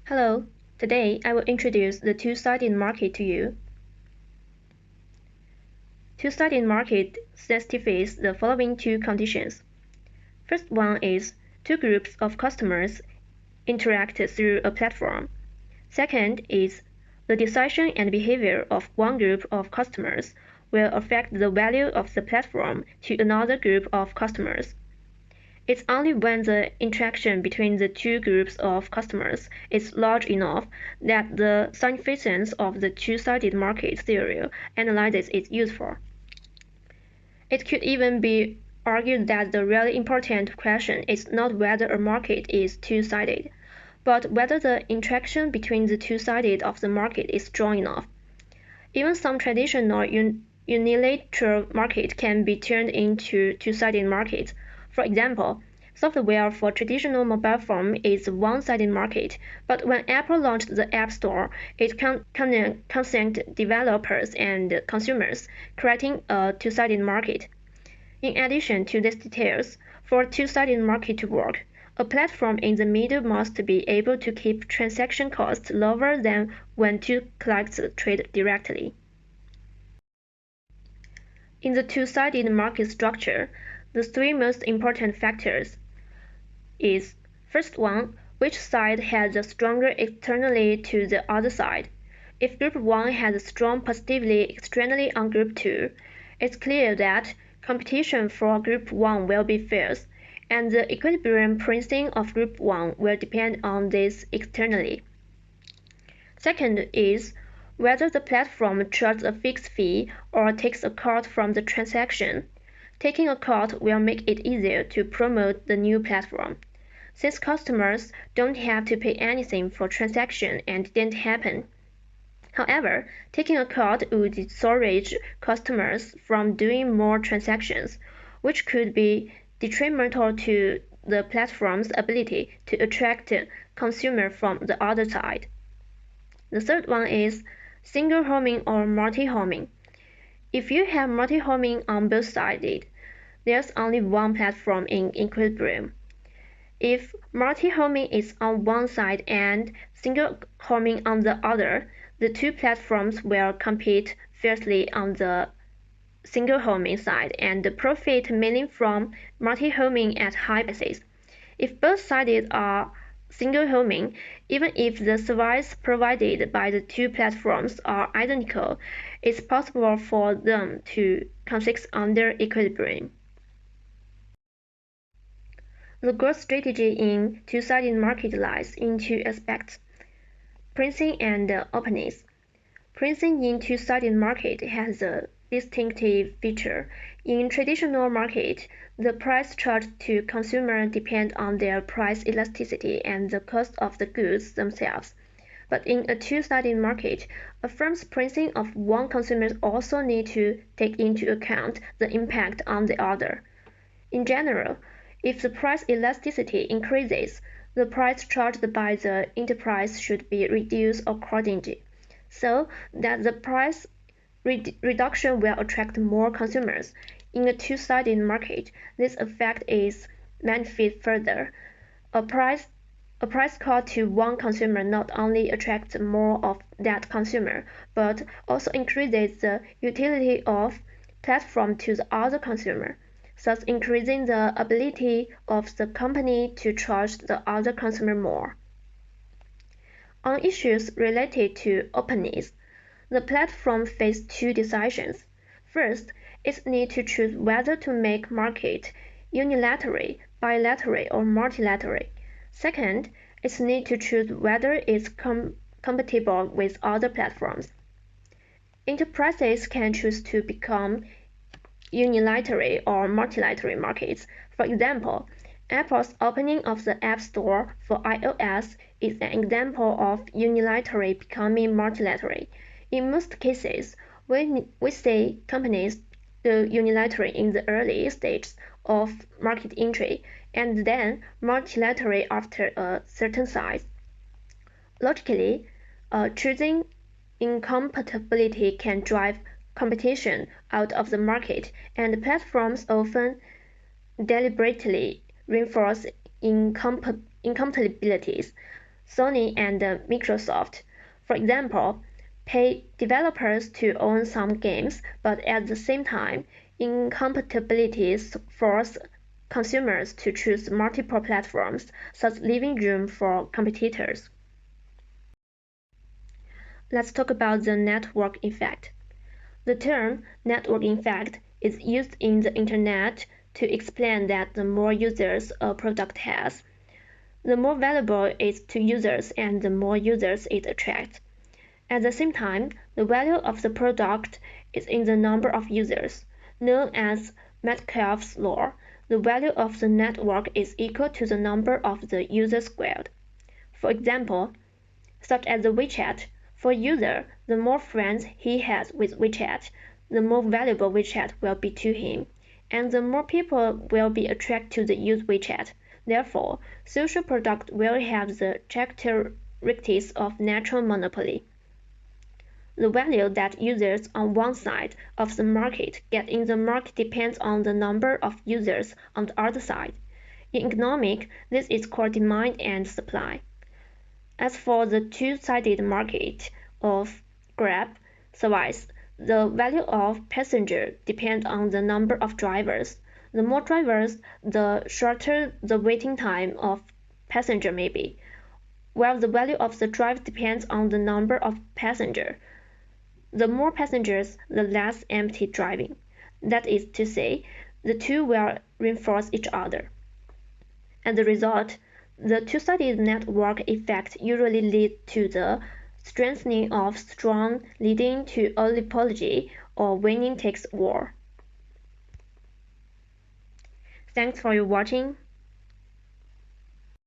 Hello, today I will introduce the two-sided market to you. Two-sided market satisfies the following two conditions. First one is two groups of customers interact through a platform. Second is the decision and behavior of one group of customers will affect the value of the platform to another group of customers. It's only when the interaction between the two groups of customers is large enough that the significance of the two-sided market theory analysis is useful. It could even be argued that the really important question is not whether a market is two-sided, but whether the interaction between the two sides of the market is strong enough. Even some traditional unilateral market can be turned into two-sided markets. For example, software for traditional mobile phone is a one-sided market, but when Apple launched the App Store, it connected developers and consumers, creating a two-sided market. In addition to these details, for a two-sided market to work, a platform in the middle must be able to keep transaction costs lower than when two clients trade directly. In the two-sided market structure, the three most important factors is first one, which side has the stronger externally to the other side. If group 1 has strong positively externally on group 2, it's clear that competition for group 1 will be fierce, and the equilibrium pricing of group 1 will depend on this externally. Second is whether the platform charges a fixed fee or takes a cut from the transaction. Taking a cut will make it easier to promote the new platform, since customers don't have to pay anything for transaction and it didn't happen. However, taking a cut would discourage customers from doing more transactions, which could be detrimental to the platform's ability to attract consumers from the other side. The third one is single homing or multi-homing. If you have multi-homing on both sides, there's only one platform in equilibrium. If multi-homing is on one side and single homing on the other, the two platforms will compete fiercely on the single homing side and profit mainly from multi-homing at high prices. If both sides are single homing, even if the service provided by the two platforms are identical, it's possible for them to coexist under equilibrium. The growth strategy in two-sided market lies in two aspects: pricing and openness. Pricing in two-sided market has a distinctive feature. In traditional market, the price charged to consumers depends on their price elasticity and the cost of the goods themselves. But in a two-sided market, a firm's pricing of one consumer also needs to take into account the impact on the other. In general, if the price elasticity increases, the price charged by the enterprise should be reduced accordingly, so that the price reduction will attract more consumers. In a two-sided market, this effect is magnified further. A price cut to one consumer not only attracts more of that consumer, but also increases the utility of platform to the other consumer, thus increasing the ability of the company to charge the other consumer more. On issues related to openness, the platform faces two decisions. First, it needs to choose whether to make market unilateral, bilateral, or multilateral. Second, it needs to choose whether it's compatible with other platforms. Enterprises can choose to become unilateral or multilateral markets. For example, Apple's opening of the App Store for iOS is an example of unilateral becoming multilateral. In most cases, we see companies do unilateral in the early stages of market entry and then multilateral after a certain size. Logically, choosing incompatibility can drive competition out of the market, and platforms often deliberately reinforce incompatibilities Sony and Microsoft, for example, pay developers to own some games, but at the same time, incompatibilities force consumers to choose multiple platforms, thus leaving room for competitors. Let's talk about the network effect. The term network effect is used in the Internet to explain that the more users a product has, the more valuable it is to users and the more users it attracts. At the same time, the value of the product is in the number of users. Known as Metcalfe's law, the value of the network is equal to the number of the users squared. For example, such as the WeChat, for a user, the more friends he has with WeChat, the more valuable WeChat will be to him, and the more people will be attracted to use WeChat. Therefore, social product will have the characteristics of natural monopoly. The value that users on one side of the market get in the market depends on the number of users on the other side. In economics, this is called demand and supply. As for the two-sided market of Grab service, the value of passenger depends on the number of drivers. The more drivers, the shorter the waiting time of passenger may be, while the value of the drive depends on the number of passengers. The more passengers, the less empty driving. That is to say, the two will reinforce each other. As a result, the two-sided network effect usually leads to the strengthening of strong, leading to oligopoly or winning takes war. Thanks for your watching.